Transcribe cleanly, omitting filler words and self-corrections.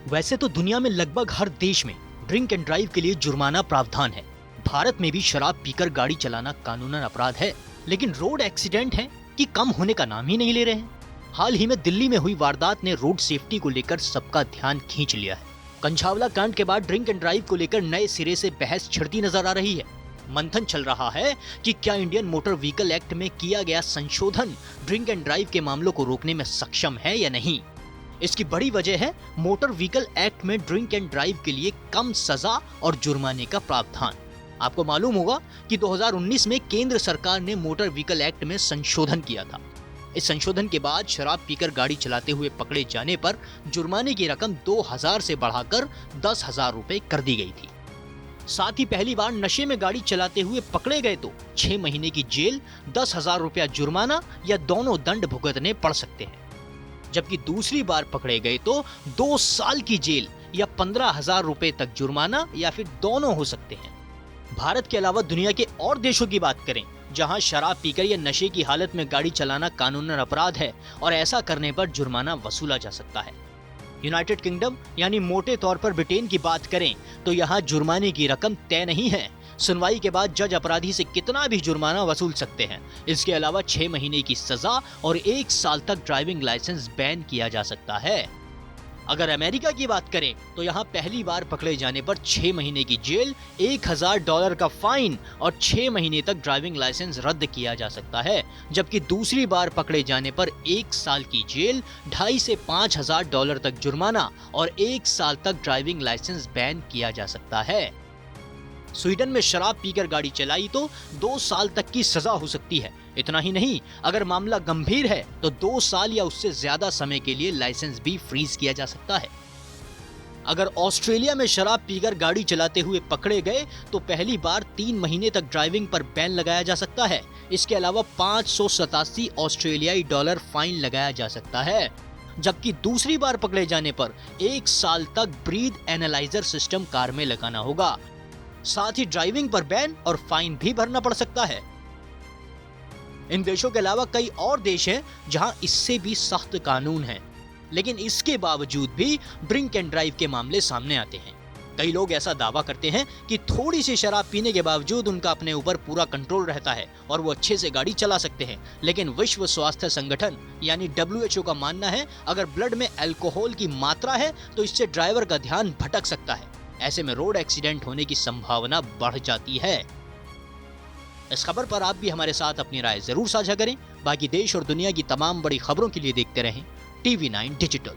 वैसे तो दुनिया में लगभग हर देश में ड्रिंक एंड ड्राइव के लिए जुर्माना प्रावधान है। भारत में भी शराब पीकर गाड़ी चलाना कानूनन अपराध है, लेकिन रोड एक्सीडेंट हैं कि कम होने का नाम ही नहीं ले रहे हैं। हाल ही में दिल्ली में हुई वारदात ने रोड सेफ्टी को लेकर सबका ध्यान खींच लिया है। कंझावला कांड के बाद ड्रिंक एंड ड्राइव को लेकर नए सिरे से बहस छिड़ती नजर आ रही है। मंथन चल रहा है कि क्या इंडियन मोटर व्हीकल एक्ट में किया गया संशोधन ड्रिंक एंड ड्राइव के मामलों को रोकने में सक्षम है या नहीं। इसकी बड़ी वजह है मोटर व्हीकल एक्ट में ड्रिंक एंड ड्राइव के लिए कम सजा और जुर्माने का प्रावधान। आपको मालूम होगा कि 2019 में केंद्र सरकार ने मोटर व्हीकल एक्ट में संशोधन किया था। इस संशोधन के बाद शराब पीकर गाड़ी चलाते हुए पकड़े जाने पर जुर्माने की रकम 2000 से बढ़ाकर 10,000 रुपए कर दी गई थी। साथ ही पहली बार नशे में गाड़ी चलाते हुए पकड़े गए तो 6 महीने की जेल, 10,000 रुपया जुर्माना या दोनों दंड भुगतने पड़ सकते हैं। जबकि दूसरी बार पकड़े गए तो 2 साल की जेल या 15,000 रुपए तक जुर्माना या फिर दोनों हो सकते हैं। भारत के अलावा दुनिया के और देशों की बात करें जहां शराब पीकर या नशे की हालत में गाड़ी चलाना कानूनन अपराध है और ऐसा करने पर जुर्माना वसूला जा सकता है। यूनाइटेड किंगडम यानी मोटे तौर पर ब्रिटेन की बात करें तो यहाँ जुर्माने की रकम तय नहीं है। सुनवाई के बाद जज अपराधी से कितना भी जुर्माना वसूल सकते हैं। इसके अलावा 6 महीने की सजा और 1 साल तक ड्राइविंग लाइसेंस बैन किया जा सकता है। अगर अमेरिका की बात करें तो यहाँ पहली बार पकड़े जाने पर 6 महीने की जेल, $1,000 का फाइन और 6 महीने तक ड्राइविंग लाइसेंस रद्द किया जा सकता है। जबकि दूसरी बार पकड़े जाने पर 1 साल की जेल, $2,500 से $5,000 तक जुर्माना और 1 साल तक ड्राइविंग लाइसेंस बैन किया जा सकता है। स्वीडन में शराब पीकर गाड़ी चलाई तो 2 साल तक की सजा हो सकती है। इतना ही नहीं, अगर मामला गंभीर है तो 2 साल या उससे ज्यादा समय के लिए लाइसेंस भी फ्रीज किया जा सकता है। अगर ऑस्ट्रेलिया में शराब पीकर गाड़ी चलाते हुए पकड़े गए तो पहली बार 3 महीने तक ड्राइविंग पर बैन लगाया जा सकता है। इसके अलावा $587 फाइन लगाया जा सकता है। जबकि दूसरी बार पकड़े जाने पर 1 साल तक ब्रीथ एनालाइजर सिस्टम कार में लगाना होगा। साथ ही ड्राइविंग पर बैन और फाइन भी भरना पड़ सकता है। इन देशों के अलावा कई और देश हैं जहां इससे भी सख्त कानून हैं, लेकिन इसके बावजूद भी ड्रिंक एंड ड्राइव के मामले सामने आते हैं। कई लोग ऐसा दावा करते हैं कि थोड़ी सी शराब पीने के बावजूद उनका अपने ऊपर पूरा कंट्रोल रहता है और वो अच्छे से गाड़ी चला सकते हैं। लेकिन विश्व स्वास्थ्य संगठन यानी WHO का मानना है अगर ब्लड में अल्कोहल की मात्रा है तो इससे ड्राइवर का ध्यान भटक सकता है। ऐसे में रोड एक्सीडेंट होने की संभावना बढ़ जाती है। इस खबर पर आप भी हमारे साथ अपनी राय जरूर साझा करें। बाकी देश और दुनिया की तमाम बड़ी खबरों के लिए देखते रहें TV9 डिजिटल।